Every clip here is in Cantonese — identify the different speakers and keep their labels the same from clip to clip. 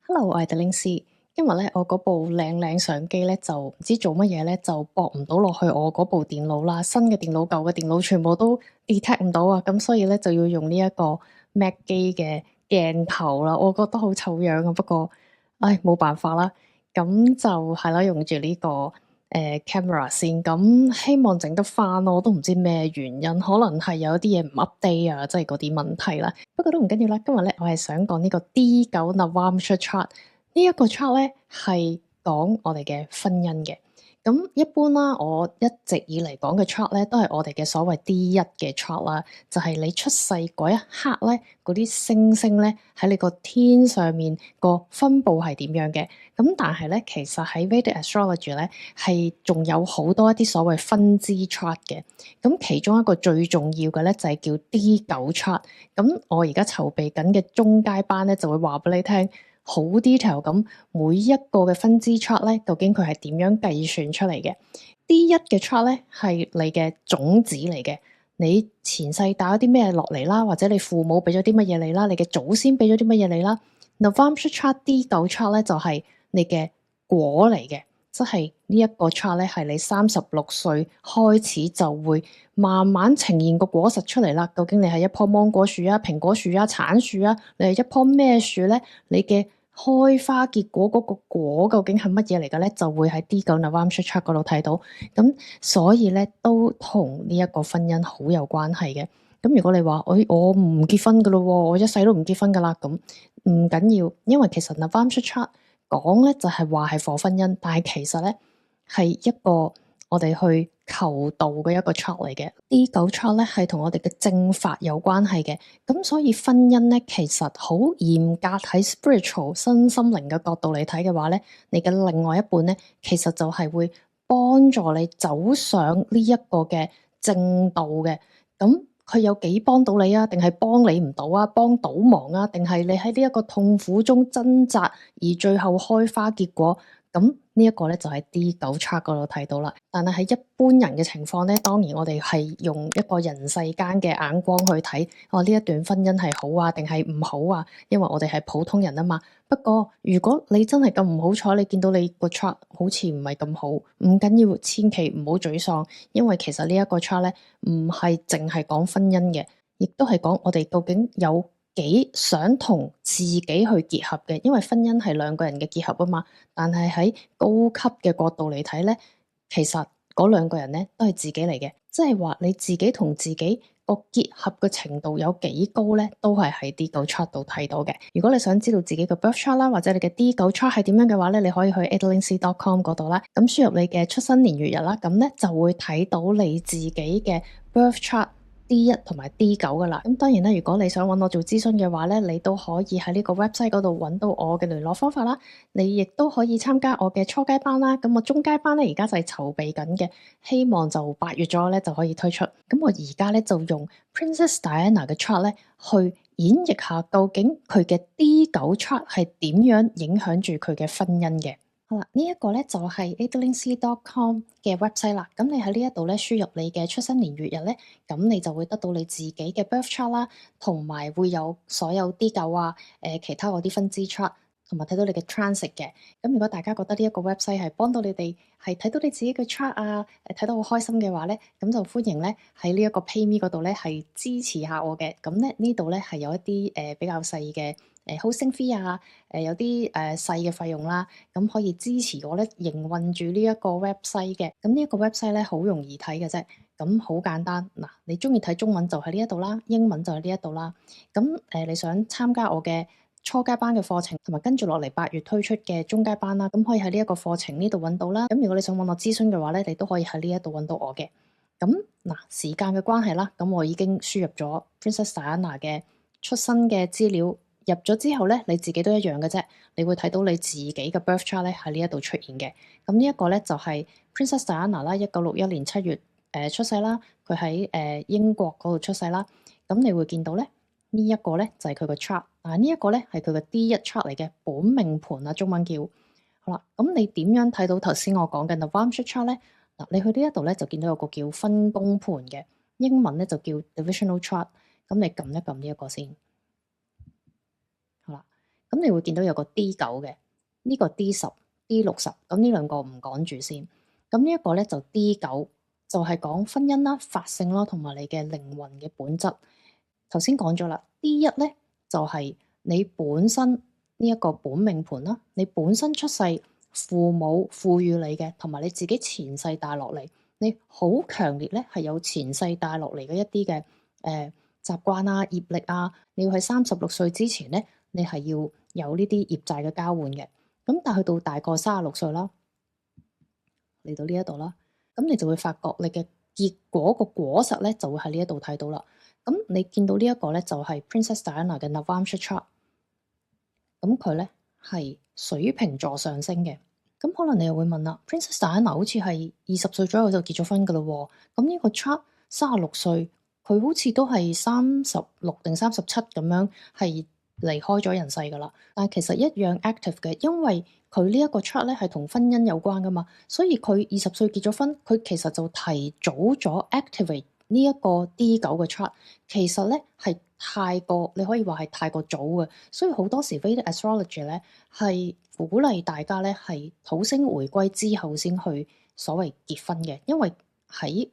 Speaker 1: Hello，我係狄玲斯。今日咧，我嗰部靚相機咧就唔知做乜嘢咧，就駁唔到落去我嗰部電腦啦。新嘅電腦、舊嘅電腦全部都 detect 唔到啊，咁所以咧就要用呢一個 Mac 機嘅鏡頭啦。我覺得好醜樣啊，不過唉冇辦法啦。咁就係啦，用住呢個camera 先，咁希望整得翻咯。我都唔知咩原因，可能係有啲嘢唔 update 啊，即係嗰啲問題啦。不過都唔緊要啦。今日咧，我係想講呢個 D9 Navamsha chart。呢一個 chart 咧係講我哋嘅婚姻嘅。咁一般啦，我一直以嚟講嘅 chart 咧，都係我哋嘅所謂 D1 嘅 chart 啦，就係你出世嗰一刻咧，嗰啲星星咧喺你個天上面個分佈係點樣嘅。咁但係咧，其實喺 Vedic Astrology 咧係仲有好多一啲所謂分支 chart 嘅。咁其中一個最重要嘅咧就係叫 D9 chart。咁我而家籌備緊嘅中階班咧就會話俾你聽。好 detail 咁，每一個嘅分支 chart 咧，究竟佢係點樣計算出嚟嘅？D1 嘅 chart 咧係你嘅種子嚟嘅，你前世帶咗啲咩落嚟啦，或者你父母俾咗啲乜嘢你啦，你嘅祖先俾咗啲乜嘢你啦。Navamsha chart D9 chart 咧就係你嘅果嚟嘅，即係呢一個 chart 咧係你36歲開始就會慢慢呈現個果實出嚟啦。究竟你係一棵芒果樹啊、蘋果樹啊、橙樹啊，你係一棵咩樹咧？你嘅開花結果嗰個果究竟係乜嘢嚟嘅咧？就會喺 D9 Navamsha chart 嗰度睇到。咁所以咧都同呢一個婚姻好有關係嘅。咁如果你話我唔結婚噶咯，我一世都唔結婚噶啦，咁唔緊要，因為其實 Navamsha chart 講咧就係話係 for 婚姻，但係其實咧係一個我哋去求道嘅一個 chart 嚟嘅。D9 chart 咧係同我哋嘅正法有關係嘅，咁所以婚姻咧其實好嚴格喺 spiritual 身心靈嘅角度嚟睇嘅話咧，你嘅另外一半咧其實就係會幫助你走上呢一個嘅正道嘅。咁佢有幾幫到你啊？定係幫你唔到啊？幫倒忙啊？定係你喺呢一個痛苦中掙扎而最後開花結果？咁呢一個咧就喺 D9 chart 嗰度睇到啦。但係喺一般人嘅情況咧，當然我哋係用一個人世間嘅眼光去睇，呢一段婚姻係好啊定係唔好啊？因為我哋係普通人啊嘛。不過如果你真係咁唔好彩，你見到你個 chart 好似唔係咁好，唔緊要，千祈唔好沮喪，因為其實呢一個 chart 咧唔係淨係講婚姻嘅，亦都係講我哋究竟有幾想同自己去結合嘅。因為婚姻係兩個人嘅結合啊嘛。但係喺高級嘅角度嚟睇咧，其實嗰兩個人咧都係自己嚟嘅，即係話你自己同自己個結合嘅程度有幾高咧，都係喺 D9 chart 度睇到嘅。如果你想知道自己嘅 birth chart 啦，或者你嘅 D9 chart 係點樣嘅話咧，你可以去 adelinc.com 嗰度啦，咁輸入你嘅出生年月日啦，咁咧就會睇到你自己嘅 birth chart。D1 同埋 D9噶啦，咁當然啦，如果你想揾我做諮詢嘅話咧，你都可以喺呢個 website 嗰度揾到我嘅聯絡方法啦。你亦都可以參加我嘅初階班啦。咁我中階班咧而家就係籌備緊嘅，希望就8月左右咧就可以推出。咁我而家咧就用 Princess Diana 嘅 chart 咧去演繹下究竟佢嘅 D9 chart 係點樣影響住佢嘅婚姻嘅。好啦，呢一個咧就係 adelinc.com 嘅 website 啦。咁你喺呢一度咧輸入你嘅出生年月日咧，咁你就會得到你自己嘅 birth chart 啦，同埋會有所有 D9啊，其他嗰啲分支 chart，同埋睇到你嘅 transit 嘅。咁如果大家覺得呢一個 website 係幫到你哋，係睇到你自己嘅 chart 啊，睇得好開心嘅話咧，咁就歡迎咧喺呢一個 PayMe 嗰度咧係支持下我嘅。咁咧呢度咧係有一啲比較細嘅hosting fee 啊，有啲細嘅費用啦，咁可以支持我咧營運住呢一個 website 嘅。咁呢一個 website 咧好容易睇嘅啫，咁好簡單。嗱，你中意睇中文就喺呢一度啦，英文就喺呢一度啦。咁你想參加我嘅初階班嘅課程，同埋跟住落嚟8月推出嘅中階班啦，咁可以喺呢一個課程呢度揾到啦。咁如果你想揾我諮詢嘅話咧，你都可以喺呢一度揾到我嘅。咁嗱，時間嘅關係啦，咁我已經輸入咗 Princess Diana 嘅出生嘅資料。入咗之後咧，你自己都一樣嘅啫，你會睇到你自己嘅 birth chart 咧喺呢一度出現嘅。咁呢一個咧就係 Princess Diana 啦，1961年7月出世啦，佢喺英國嗰度出世啦。咁你會見到咧呢一個咧就係佢個 chart，呢一個咧係佢嘅 D1 chart 嚟嘅，本命盤啊，中文叫。好啦，咁你點樣睇到頭先我講嘅 Navamsha chart 咧？嗱，你去呢一度咧就見到有個叫分宮盤嘅，英文咧就叫 divisional chart。咁你撳一撳呢一個先。咁你會見到有個 D9 嘅，呢個 D10、D60，咁呢兩個唔講住先。咁呢一個咧就 D9，就係講婚姻啦、法性啦，同埋你嘅靈魂嘅本質。頭先講咗啦，D1咧就係你本身呢一個本命盤啦，你本身出世父母賦予你嘅，同埋你自己前世帶落嚟，你好強烈咧係有前世帶落嚟嘅一啲嘅習慣啊、業力啊，你要喺36歲之前咧，你係要有呢啲業債嘅交換嘅。咁但係去到大概36歲啦，嚟到呢一度啦，咁你就會發覺你嘅結果個果實咧就會喺呢一度睇到啦。咁你見到呢一個咧就係 Princess Diana 嘅 Navamsha Chart，咁佢咧係水瓶座上升嘅。咁可能你又會問啦，Princess Diana 好似係20歲左右就結咗婚噶啦喎，咁呢個 chart 36歲，佢好似都係36定37咁樣係離開咗人世噶啦。但係其實一樣 active 嘅，因為佢呢一個 chart 咧係同婚姻有關噶嘛，所以佢20歲結咗婚，佢其實就提早咗 activate 呢一個 D9 嘅 chart，其實咧係太過，你可以話係太過早嘅，所以好多時 Vedic Astrology 咧係鼓勵大家咧係土星回歸之後先去所謂結婚嘅，因為喺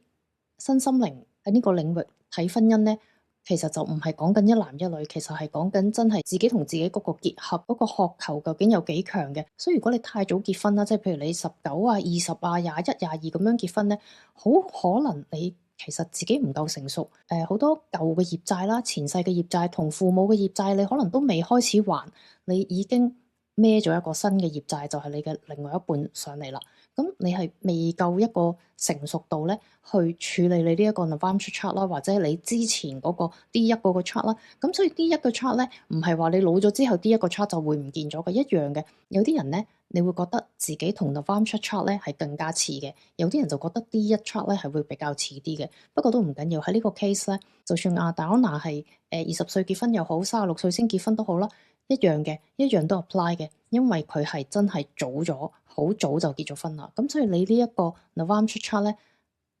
Speaker 1: 身心靈喺呢個領域睇婚姻咧，其實就唔係講緊一男一女，其實係講緊真係自己同自己嗰個結合嗰個渴求究竟有幾強嘅。所以如果你太早結婚啦，即係譬如你19啊、20啊、21、22咁樣結婚咧，好可能你其實自己唔夠成熟，好多舊嘅業債啦、前世嘅業債同父母嘅業債，你可能都未開始還，你已經孭咗一個新嘅業債，就係你嘅另外一半上嚟啦。咁你係未夠一個成熟度咧，去處理你呢一個 Navamsha chart 啦，或者你之前嗰個 D1 嗰個 chart 啦。咁所以 D1 個 chart 咧，唔係話你老咗之後 D1 個 chart 就會唔見咗嘅，一樣嘅。有啲人咧，你會覺得自己同 Navamsha chart 咧係更加似嘅，有啲人就覺得 D1 chart 咧係會比較似啲嘅。不過都唔緊要，喺呢個 case 咧，就算阿 Diana 係20歲結婚又好，36歲先結婚都好啦。一樣嘅，一樣都 apply 嘅，因為佢係真係早咗，好早就結咗婚啦。咁所以你呢一個 Navamsha chart 咧，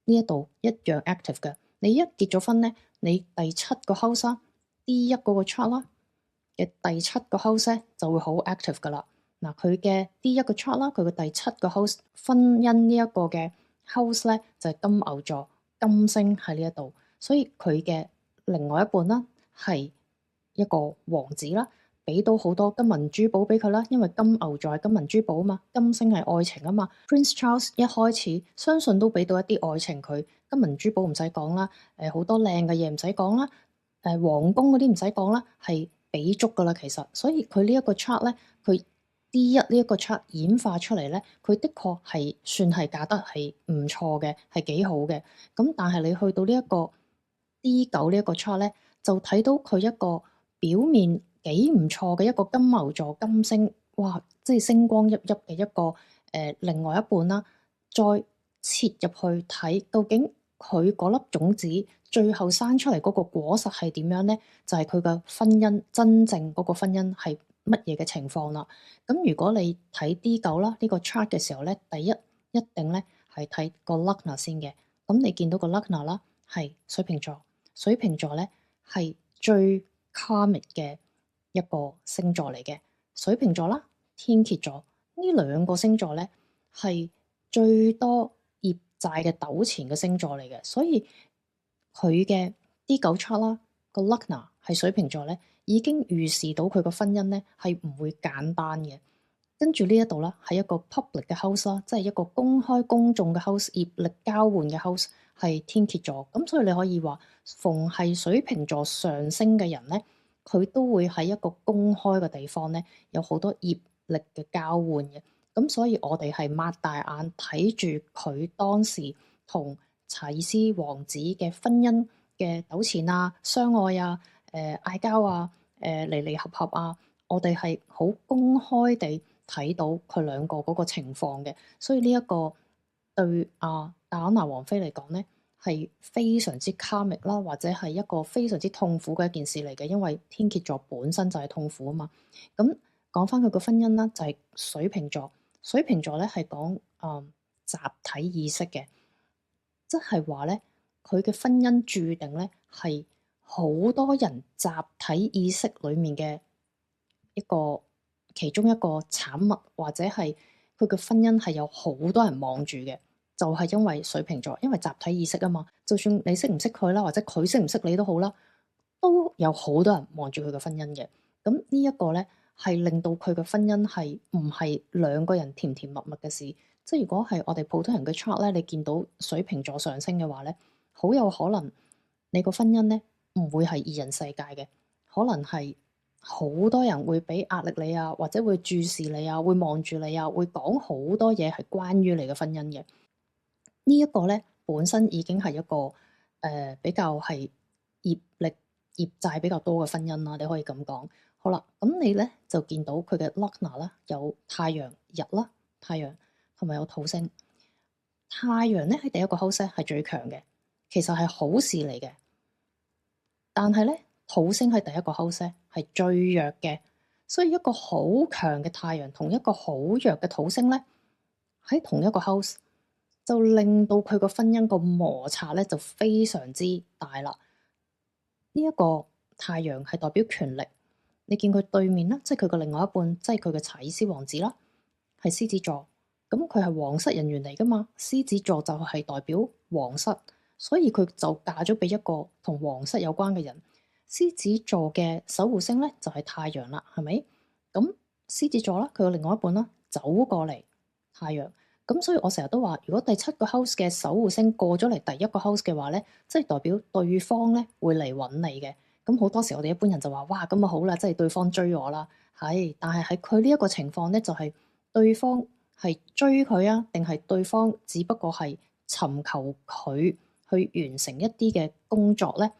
Speaker 1: 呢一度一樣 active 嘅。你一結咗婚咧，你第7個 house 啦，D1嗰個 chart 啦嘅第7個 house 咧就會好 active 噶啦。嗱，佢嘅 D1個 chart 啦，佢嘅第7個 house 婚姻呢一個嘅 house 咧就係金牛座，金星喺呢一度，所以佢嘅另外一半啦係一個王子啦。俾到好多金銀珠寶俾佢啦，因為金牛座係金銀珠寶啊嘛，金星係愛情啊嘛。Prince Charles 一開始相信都俾到一啲愛情佢，金銀珠寶唔使講啦，好多靚嘅嘢唔使講啦，皇宮嗰啲唔使講啦，係俾足噶啦其實。所以佢呢一個 chart 咧，佢 D1呢一個 chart 演化出嚟咧，佢的確係算係嫁得係唔錯嘅，係幾好嘅。咁但係你去到呢一個 D9呢一個 chart 咧，就睇到佢一個表面幾唔錯嘅一個金牛座金星，哇！即係星光熠熠嘅一個另外一半啦。再切入去睇，究竟佢嗰粒種子最後生出嚟嗰個果實係點樣咧？就係佢嘅婚姻真正嗰個婚姻係乜嘢嘅情況啦。咁如果你睇 D9啦呢個 chart 嘅時候咧，第一一定咧係睇個 Lagna 先嘅。咁你見到個 Lagna 啦係水瓶座，水瓶座咧係最 karmic 嘅一個星座嚟嘅。水瓶座啦，天蠍座呢兩個星座咧係最多業債嘅糾纏嘅星座嚟嘅，所以佢嘅 D9 chart 啦，個 Lagna 係水瓶座咧，已經預示到佢個婚姻咧係唔會簡單嘅。跟住呢一度啦，係一個 public 嘅 house 啦，即係一個公開公眾嘅 house，業力交換嘅 house 係天蠍座。咁所以你可以話，逢係水瓶座上升嘅人咧，佢都會喺一個公開嘅地方咧，有好多業力嘅交換嘅。咁所以我哋係擘大眼睇住佢當時同查斯王子嘅婚姻嘅糾纏啊、相愛啊、嗌交啊、離離合合啊，我哋係好公開地睇到佢兩個嗰個情況嘅。所以呢一個對戴安娜王妃嚟講咧，係非常之卡密啦，或者係一個非常之痛苦嘅一件事嚟嘅，因為天蠍座本身就係痛苦啊嘛。咁講翻佢個婚姻啦，就係水瓶座。水瓶座咧係講集體意識嘅，即係話咧佢嘅婚姻注定咧係好多人集體意識裡面嘅一個其中一個產物，或者係佢嘅婚姻係有好多人望住嘅，就係因為水瓶座，因為集體意識啊嘛。就算你識唔識佢啦，或者佢識唔識你都好啦，都有好多人望住佢嘅婚姻嘅。咁呢一個咧係令到佢嘅婚姻係唔係兩個人甜甜蜜蜜嘅事。即係如果係我哋普通人嘅 chart 咧，你見到水瓶座上升嘅話咧，好有可能你個婚姻咧唔會係二人世界嘅，可能係好多人會俾壓力你啊，或者會注視你啊，會望住你啊，會講好多嘢係關於你嘅婚姻嘅。呢一個咧本身已經係一個比較係業債比較多嘅婚姻啦，你可以咁講。好啦，咁你咧就見到佢嘅 Lagna 啦，有太陽日啦，太陽同埋有土星。太陽咧喺第一個 house 係最強嘅，其實係好事嚟嘅。但係咧，土星喺第一個 house 係最弱嘅，所以一個好強嘅太陽同一個好弱嘅土星咧，喺同一個 house 就令到佢個婚姻個摩擦咧就非常之大啦。呢一個太陽係代表權力，你見佢對面啦，即係佢個另外一半，即係佢嘅查爾斯王子啦，係獅子座，咁佢係皇室人員嚟噶嘛？獅子座就係代表皇室，所以佢就嫁咗俾一個同皇室有關嘅人。獅子座嘅守護星咧就係太陽啦，係咪？咁獅子座啦，佢個另外一半啦走過嚟太陽。咁所以我成日都話，如果第七個 house 嘅守護星過咗嚟第一個 house 嘅話咧，即係代表對方咧會嚟揾你嘅。咁好多時我哋一般人就話，哇，咁啊好啦，即係對方追我啦。係，但係喺佢呢一個情況咧，就係對方係追佢啊，定係對方只不過係尋求佢去完成一啲嘅工作咧？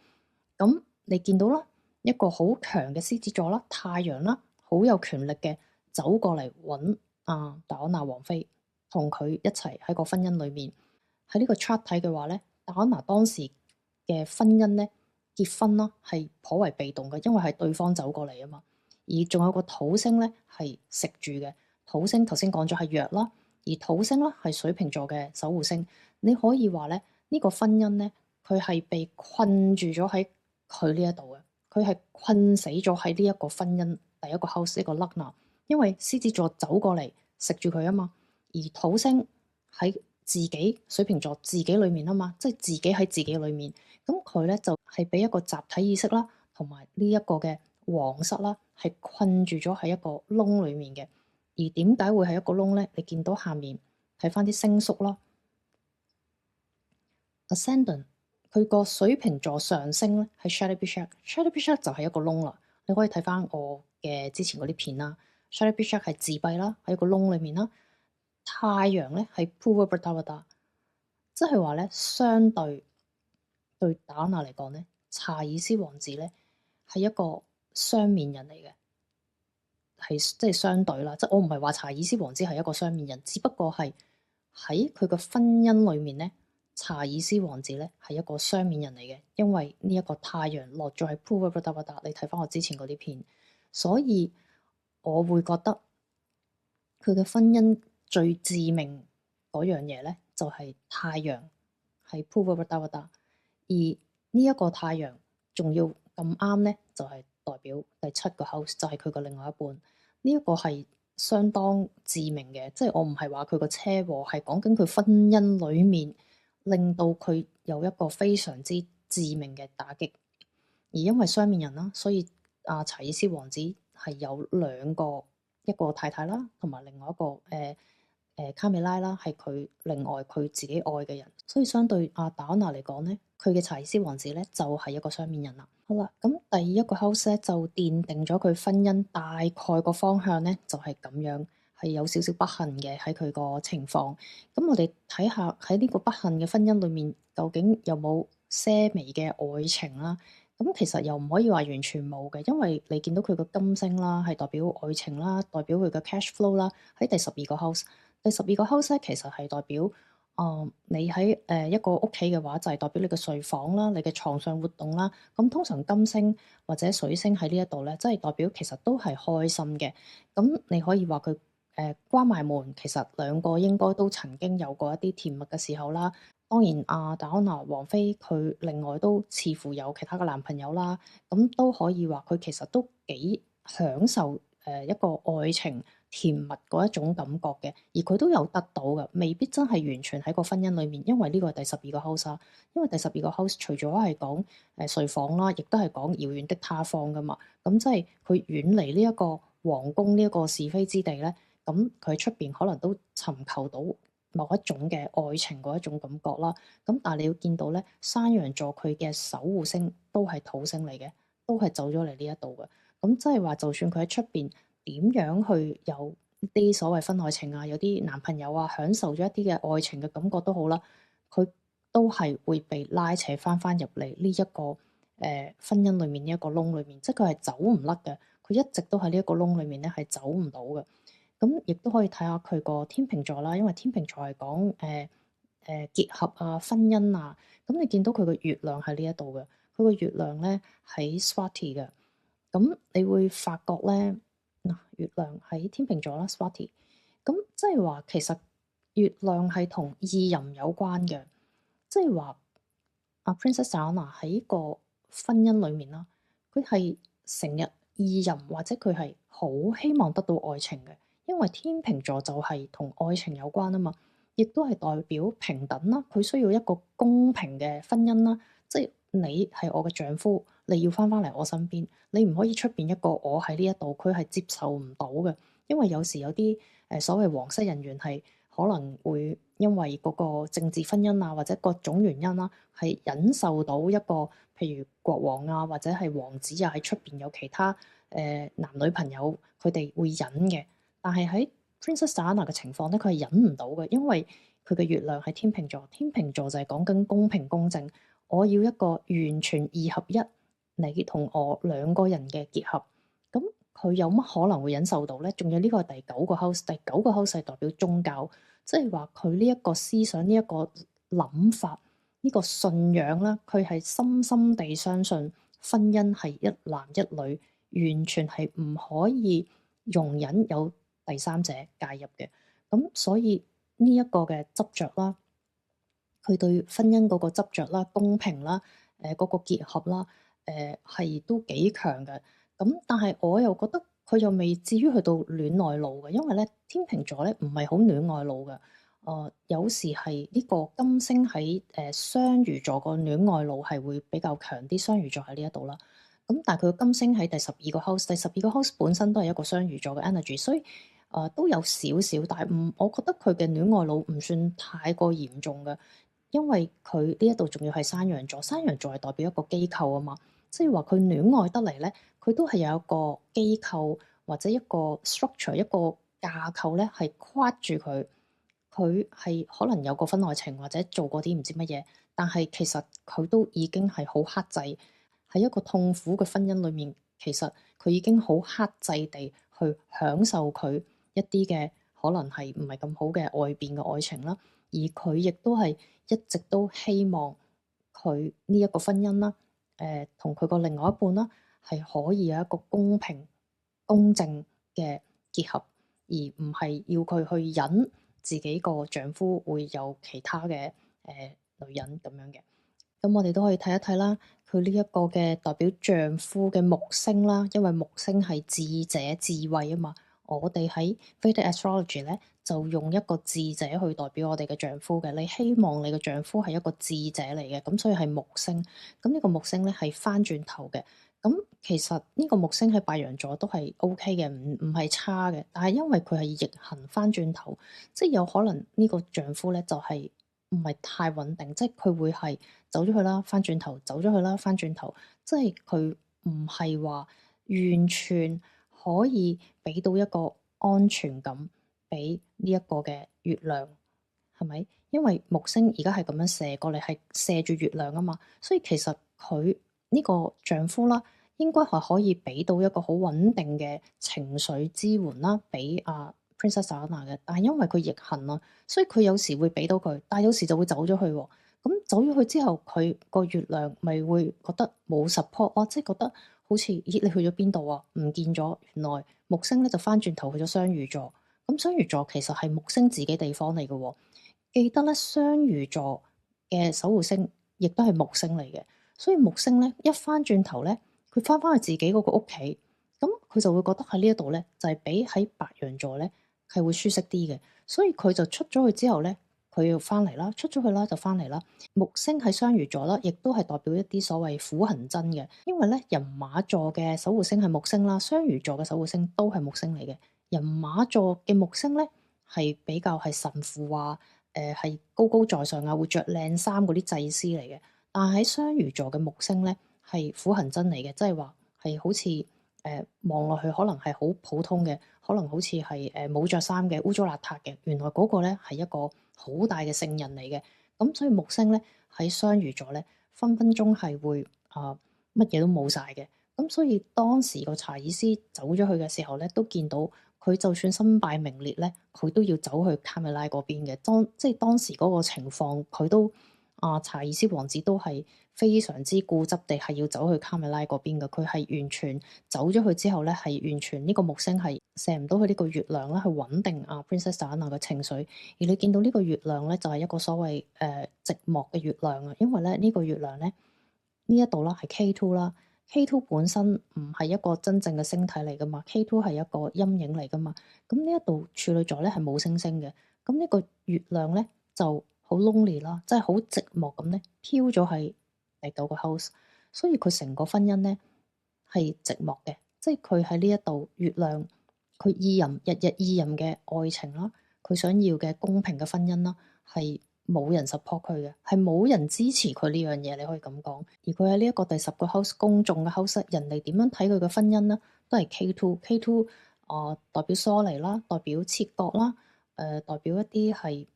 Speaker 1: 咁你見到啦，一個好強嘅獅子座啦，太陽啦，好有權力嘅走過嚟揾戴安娜王妃。同佢一齊喺個婚姻裏面，喺呢個 chart 睇嘅話咧，戴安娜當時嘅婚姻咧結婚啦係頗為被動嘅，因為係對方走過嚟啊嘛。而仲有個土星咧係食住嘅，土星頭先講咗係弱啦，而土星啦係水瓶座嘅守護星。你可以話咧呢個婚姻咧佢係被困住咗喺佢呢一度嘅，佢係困死咗喺呢一個婚姻第一個 house 呢個 Lagna，因為獅子座走過嚟食住佢啊嘛。而土星喺自己水瓶座自己裏面啊嘛，即係自己喺自己裏面，咁佢咧就係俾一個集體意識啦，同埋呢一個嘅皇室啦，係困住咗喺一個窿裏面嘅。而點解會係一個窿咧？你見到下面睇翻啲星宿啦，Ascendant 佢個水瓶座上升咧係 Shadow Bishak 就係一個窿啦。你可以睇翻我嘅之前嗰啲片啦，Shadow Bishak 係自閉啦，喺個窿裏面啦。太陽咧係 Purva Bradavada，即係話咧相對戴安娜嚟講咧，查爾斯王子咧係一個雙面人嚟嘅，係即係相對啦。即係我唔係話查爾斯王子係一個雙面人，只不過係喺佢個婚姻裏面咧，查爾斯王子咧係一個雙面人嚟嘅，因為呢一個太陽落咗喺 Purva Bradavada，你睇翻我之前嗰啲片，所以我會覺得佢嘅婚姻最致命嗰樣嘢咧，就係太陽係 Purva Bradavada，而呢一個太陽仲要咁啱咧，就係代表第七個 house，就係佢嘅另外一半。呢一個係相當致命嘅，即係我唔係話佢個車禍，係講緊佢婚姻裡面令到佢有一個非常之致命嘅打擊。而因為雙面人啦，所以查爾斯王子係有兩個。一個太太啦，同埋另外一個卡美拉啦，係佢另外佢自己愛嘅人，所以相對戴安娜嚟講咧，佢嘅查爾斯王子咧就係一個雙面人啦。好啦，咁第一個 house 咧就奠定咗佢婚姻大概個方向咧，就係咁樣，係有少少不幸嘅喺佢個情況。咁我哋睇下喺呢個不幸嘅婚姻裏面，究竟有冇些微嘅愛情啦？咁其實又唔可以話完全冇嘅，因為你見到佢個金星啦，係代表愛情啦，代表佢嘅 cash flow 啦，喺第十二個 house。第十二個 house 咧，其實係代表你喺一個屋企嘅話，就係代表你嘅睡房啦，你嘅床上活動啦。咁通常金星或者水星喺呢一度咧，即係代表其實都係開心嘅。咁你可以話佢關埋門，其實兩個應該都曾經有過一啲甜蜜嘅時候啦。當然，戴安娜王妃佢另外都似乎有其他嘅男朋友啦，咁都可以話佢其實都幾享受一個愛情甜蜜嗰一種感覺嘅，而佢都有得到嘅，未必真係完全喺個婚姻裡面，因為呢個係第十二個 house 啊，因為第十二個 house 除咗係講睡房啦，亦都係講遙遠的他方噶嘛，咁即係佢遠離呢一個皇宮呢一個是非之地咧，咁佢喺出邊可能都尋求到某一種嘅愛情嗰一種感覺啦，咁但係你要見到咧，山羊座佢嘅守護星都係土星嚟嘅，都係走咗嚟呢一度嘅。咁即係話，就算佢喺出邊點樣去有啲所謂婚外情啊，有啲男朋友啊，享受咗一啲嘅愛情嘅感覺都好啦，佢都係會被拉扯翻入嚟呢一個婚姻裡面呢一個窿裡面，即係佢係走唔甩嘅，佢一直都喺呢一個窿裡面咧係走唔到嘅。咁亦都可以睇下佢個天秤座啦，因為天秤座係講結合啊、婚姻啊，咁你見到佢個月亮喺呢一度嘅，佢個月亮咧喺 Swati 嘅。咁你會發覺咧，嗱，月亮喺天秤座啦，Swati，咁即係話其實月亮係同意淫有關嘅，即係話阿 Princess Diana 喺個婚姻裡面啦，佢係成日意淫或者佢係好希望得到愛情嘅，因為天秤座就係同愛情有關啊嘛，亦都係代表平等啦，佢需要一個公平嘅婚姻啦，即係你係我嘅丈夫，你要翻嚟我身邊。你唔可以出邊一個我喺呢一度，佢係接受唔到嘅，因為有時有啲所謂皇室人員係可能會因為嗰個政治婚姻啊，或者各種原因啦，係忍受到一個譬如國王啊，或者係王子啊喺出邊有其他男女朋友，佢哋會忍嘅。但係喺 Princess Diana 嘅情況咧，佢係忍唔到嘅，因為佢嘅月亮係天秤座，天秤座就係講緊公平公正，我要一個完全二合一。你同我兩個人嘅結合，咁佢有乜可能會忍受到咧？仲有呢個係第九個 house，第九個 house 係代表宗教，即係話佢呢一個思想、呢一個諗法、呢個信仰啦，佢係深深地相信婚姻係一男一女，完全係唔可以容忍有第三者介入嘅。咁所以呢一個嘅執着啦，佢對婚姻嗰個執著啦、公平啦、嗰個結合啦。係都幾強嘅，咁但係我又覺得佢又未至於去到戀愛腦嘅，因為咧天秤座咧唔係好戀愛腦嘅，有時係呢個金星喺雙魚座個戀愛腦係會比較強啲，雙魚座喺呢一度啦，咁但係佢個金星喺第十二個 house，第十二個 house 本身都係一個雙魚座嘅 energy，所以都有少少，但係我覺得佢嘅戀愛腦唔算太過嚴重嘅，因為佢呢一度仲要係山羊座，山羊座係代表一個機構啊嘛。即係話佢戀愛得嚟咧，佢都係有一個機構或者一個 structure 一個架構咧，係框住佢。佢係可能有個婚外情或者做過啲唔知乜嘢，但係其實佢都已經係好克制喺一個痛苦嘅婚姻裏面。其實佢已經好克制地去享受佢一啲嘅可能係唔係咁好嘅外邊嘅愛情啦。而佢亦都係一直都希望佢呢一個婚姻啦。同佢個另外一半啦，係可以有一個公平公正嘅結合，而唔係要佢去忍自己個丈夫會有其他嘅女人咁樣嘅。咁我哋都可以睇一睇啦，佢呢一個嘅代表丈夫嘅木星啦，因為木星係智者智慧啊嘛。我哋喺 Vedic Astrology 咧，就用一個智者去代表我哋嘅丈夫嘅。你希望你嘅丈夫係一個智者嚟嘅，咁所以係木星。咁呢個木星咧係翻轉頭嘅。咁其實呢個木星喺白羊座都係 OK 嘅，唔係差嘅。但係因為佢係逆行翻轉頭，即係有可能呢個丈夫咧就係唔係太穩定，即係佢會係走咗去啦，翻轉頭，走咗去啦，翻轉頭，即係佢唔係話完全可以俾到一個安全感俾呢一個嘅月亮，係咪？因為木星而家係咁樣射過嚟，係射住月亮啊嘛，所以其實佢呢個丈夫啦，應該係可以俾到一個好穩定嘅情緒支援啦，俾阿 Princess Diana 嘅。但係因為佢逆行啊，所以佢有時會俾到佢，但係有時就會走咗去喎。咁走咗去之後，佢個月亮咪會覺得冇 support 咯，即係覺得好似咦你去咗邊度啊？唔見咗，原來木星咧就翻轉頭去咗雙魚座。咁雙魚座其實係木星自己地方嚟嘅喎。記得咧，雙魚座嘅守護星亦都係木星嚟嘅，所以木星咧一翻轉頭咧，佢翻返去自己嗰個屋企，咁佢就會覺得喺呢一度咧，就係比喺白羊座咧係會舒適啲嘅，所以佢就出咗去之後咧，佢要翻嚟啦，出咗去啦就翻嚟啦。木星喺雙魚座啦，亦都係代表一啲所謂苦行僧嘅，因為咧人馬座嘅守護星係木星啦，雙魚座嘅守護星都係木星嚟嘅。人馬座嘅木星咧係比較係神父啊，係高高在上啊，會着靚衫嗰啲祭司嚟嘅。但係喺雙魚座嘅木星咧係苦行僧嚟嘅，即係話係好似望落去可能係好普通嘅，可能好似係冇着衫嘅污糟邋遢嘅，原來嗰個咧係一個好大嘅聖人嚟嘅。咁所以木星咧喺雙魚座咧分分鐘係會乜嘢都冇晒嘅。咁所以當時個查爾斯走咗去嘅時候咧，都見到佢就算身敗名裂咧，佢都要走去卡米拉嗰邊嘅。即係當時嗰個情況，佢都查爾斯王子都係非常之固執地係要走去卡米拉嗰邊嘅。佢係完全走咗去之後咧，係完全呢個木星係射唔到去呢個月亮啦，去穩定Princess Diana 嘅情緒。而你見到呢個月亮咧，就係一個所謂寂寞嘅月亮啊，因為咧呢個月亮咧呢一度啦係 K2 啦。K2 本身唔係一個真正嘅星體嚟噶嘛，K2 係一個陰影嚟噶嘛。咁呢一度處女座咧係冇星星嘅，咁呢個月亮咧就好 lonely 啦，即係好寂寞咁咧，飄咗喺第9個 house，所以佢成個婚姻咧係寂寞嘅，即係佢喺呢一度月亮，佢意淫日日意淫嘅愛情啦，佢想要嘅公平嘅婚姻啦，係冇人 support 佢嘅，係冇人支持佢呢樣嘢，你可以咁講。而佢喺呢一個第10個 house 公眾嘅 house，人哋點樣睇佢嘅婚姻呢？都係 K2 代表疏離啦，代表切割啦，代表一啲係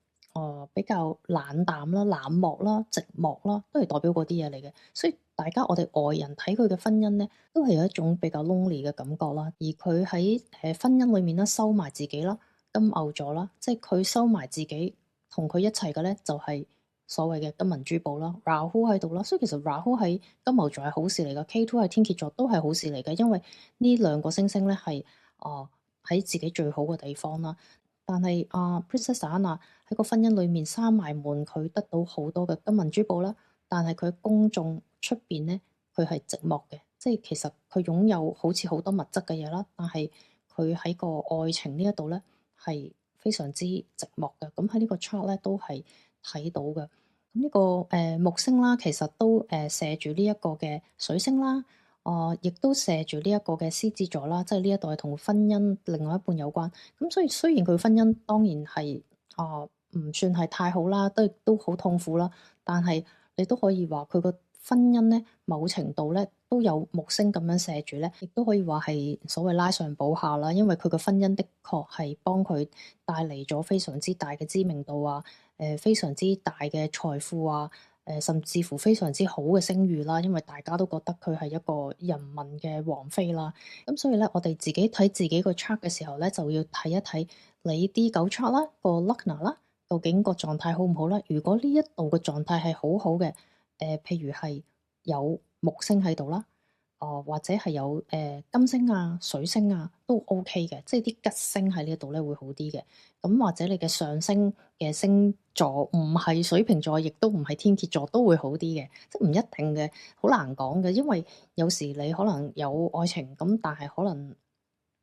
Speaker 1: 比較冷淡啦、冷漠啦、寂寞啦，都係代表嗰啲嘢嚟嘅。所以大家我哋外人睇佢嘅婚姻咧，都係有一種比較 lonely 嘅感覺啦。而佢喺婚姻裏面咧收埋自己啦，金牛座啦，即係佢收埋自己，同佢一齊嘅咧就係所謂嘅金銀珠寶啦。Rahu 喺度啦，所以其實 Rahu 喺金牛座係好事嚟㗎，K2 喺天蠍座都係好事嚟嘅，因為呢兩個星星咧係喺自己最好嘅地方啦。但係Princess Diana 喺個婚姻裏面閂埋門，佢得到好多嘅金銀珠寶啦。但係佢喺公眾出邊咧，佢係寂寞嘅，即係其實佢擁有好似好多物質嘅嘢啦，但係佢喺個愛情呢一度咧係非常之寂寞嘅。咁喺呢個 chart 咧都係睇到嘅。咁呢個木星啦，其實都射住呢一個嘅水星啦。亦都射住呢一個嘅獅子座啦，即係呢一度係同婚姻另外一半有關。咁所以雖然佢婚姻當然係唔算係太好啦，都好痛苦啦，但係你都可以話佢個婚姻咧，某程度咧都有木星咁樣射住咧，亦都可以話係所謂拉上補下啦。因為佢個婚姻的確係幫佢帶嚟咗非常之大嘅知名度啊，非常之大嘅財富啊。甚至乎非常之好嘅聲譽啦，因為大家都覺得佢係一個人民嘅王妃啦。咁所以咧，我哋自己睇自己個 chart 嘅時候咧，就要睇一睇你啲9 chart 啦，個 Lagna 啦，究竟個狀態好唔好啦？如果呢一度嘅狀態係好好嘅，譬如係有木星喺度啦。或者係有金星啊、水星啊都 OK 嘅，即係啲吉星喺呢度咧會好啲嘅。咁或者你嘅上升嘅星座唔係水瓶座，亦都唔係天蠍座，都會好啲嘅。即係唔一定嘅，好難講嘅。因為有時你可能有愛情咁，但係可能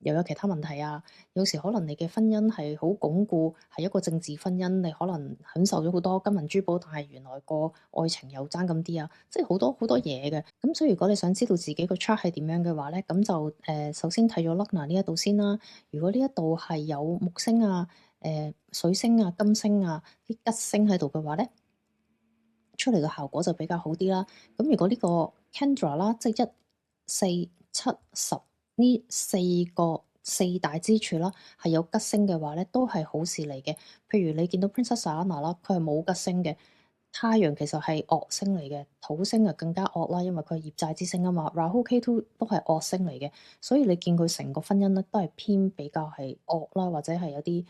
Speaker 1: 又有其他問題啊。有時可能你嘅婚姻係好鞏固，係一個政治婚姻，你可能享受咗好多金銀珠寶，但係原來個愛情又爭咁啲啊，即係好多好多嘢嘅。咁所以如果你想知道自己個 chart 係點樣嘅話咧，咁就首先睇咗 Lagna 呢一度先啦。如果呢一度係有木星啊、水星啊、金星啊啲吉星喺度嘅話咧，出嚟嘅效果就比較好啲啦。咁如果呢個 Kendra 啦，即係1、4、7、10呢四大支柱啦，係有吉星嘅話咧，都係好事嚟嘅。譬如你見到 Princess Diana 啦，佢係冇吉星嘅。太陽其實係惡星嚟嘅，土星就更加惡啦，因為佢係業債之星啊嘛。Rahu K2 都係惡星嚟嘅，所以你見佢成個婚姻咧都係偏比較係惡啦，或者係有啲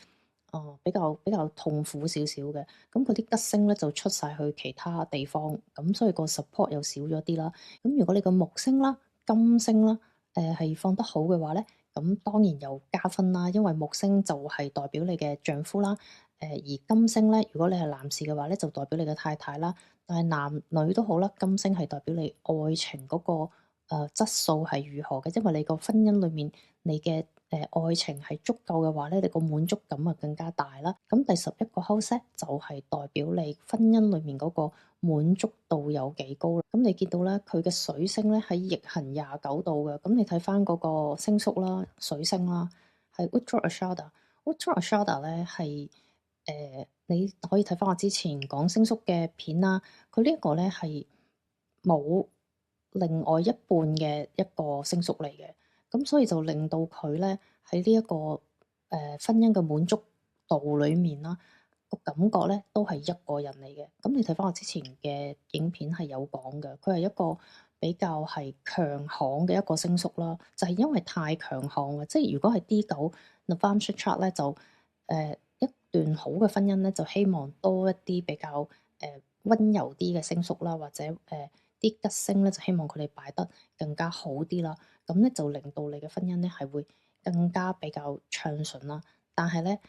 Speaker 1: 比較痛苦少少嘅。咁佢啲吉星咧就出晒去其他地方，咁所以個 support 又少咗啲啦。咁如果你個木星啦、金星啦，係放得好嘅話咧，咁當然有加分啦，因為木星就係代表你嘅丈夫啦。而金星咧，如果你係男士嘅話咧，就代表你嘅太太啦。但係男女都好啦，金星係代表你愛情嗰個質素係如何嘅，因為你個婚姻裏面你嘅愛情係足夠嘅話咧，你個滿足感啊更加大啦。咁第11個 house 咧就係代表你婚姻裏面嗰個滿足度有幾高啦。咁你見到咧，佢嘅水星咧喺逆行29度嘅，咁你睇翻嗰個星宿啦、水星啦，係 Uttar Ashada。Uttar Ashada 咧係你可以睇翻我之前講星宿嘅片啦，佢呢一個咧係冇另外一半嘅一個星宿嚟嘅，咁所以就令到佢咧喺呢一個婚姻嘅滿足度裏面啦，個感覺咧都係一個人嚟嘅。咁你睇翻我之前嘅影片係有講嘅，佢係一個比較係強悍嘅一個星宿啦，就係因為太強悍啊，即係如果係 D9 Navamsha Chart 咧就一段好嘅婚姻咧，就希望多一啲比較溫柔啲嘅星宿啦，或者啲吉星咧，就希望佢哋擺得更加好啲啦。咁咧就令到你嘅婚姻咧係會更加比較暢順啦。但係咧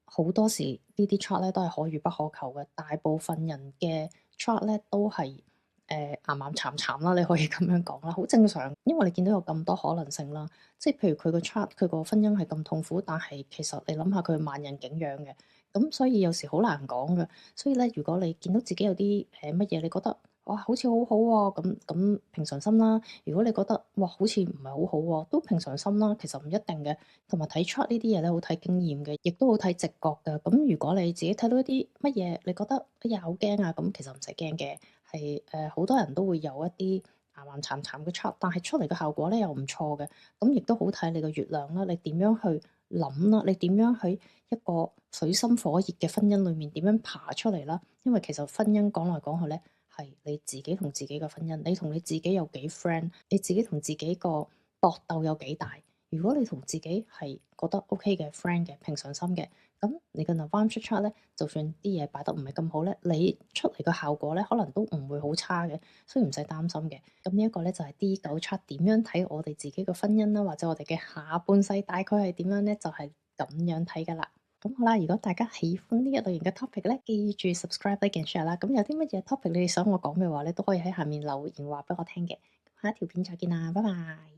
Speaker 1: 好多時呢啲 chart 咧都係可遇不可求嘅，大部分人嘅 chart 咧都係岩岩慘慘啦，你可以咁樣講啦，好正常，因為你見到有咁多可能性啦。即係譬如佢個 chart 佢個婚姻係咁痛苦，但係其實你諗下佢萬人景仰嘅，咁所以有時好難講嘅。所以咧，如果你見到自己有啲乜嘢，你覺得哇好似好好喎，咁平常心啦。如果你覺得哇好似唔係好好喎，都平常心啦。其實唔一定嘅，同埋睇 chart 呢啲嘢咧，好睇經驗嘅，亦都好睇直覺嘅。咁如果你自己睇到一啲乜嘢，你覺得哎呀好驚啊，咁其實唔使驚嘅，係好多人都會有一啲岩岩慘慘嘅 chart，但係出嚟嘅效果咧又唔錯嘅。咁亦都好睇你個月亮啦，你點樣去諗啦？你點樣喺一個水深火熱嘅婚姻裏面點樣爬出嚟啦？因為其實婚姻講來講去咧，係你自己同自己嘅婚姻，你同你自己有幾 friend，你自己同自己個搏鬥有幾大。如果你同自己係覺得 OK 嘅 friend 嘅平常心嘅，咁你嘅 Navamsha Chart 咧，就算啲嘢擺得唔係咁好咧，你出嚟嘅效果咧，可能都唔會好差嘅，所以唔使擔心嘅。咁呢一個咧就係 D9 Chart 點樣睇我哋自己嘅婚姻啦，或者我哋嘅下半世大概係點樣咧，就係咁樣睇噶啦。咁好啦，如果大家喜歡呢一類型嘅 topic 咧，記住 subscribe、like and share 啦。咁有啲乜嘢 topic 你哋想我講嘅話咧，都可以喺下面留言話俾我聽嘅。下一條片再見啦，拜拜。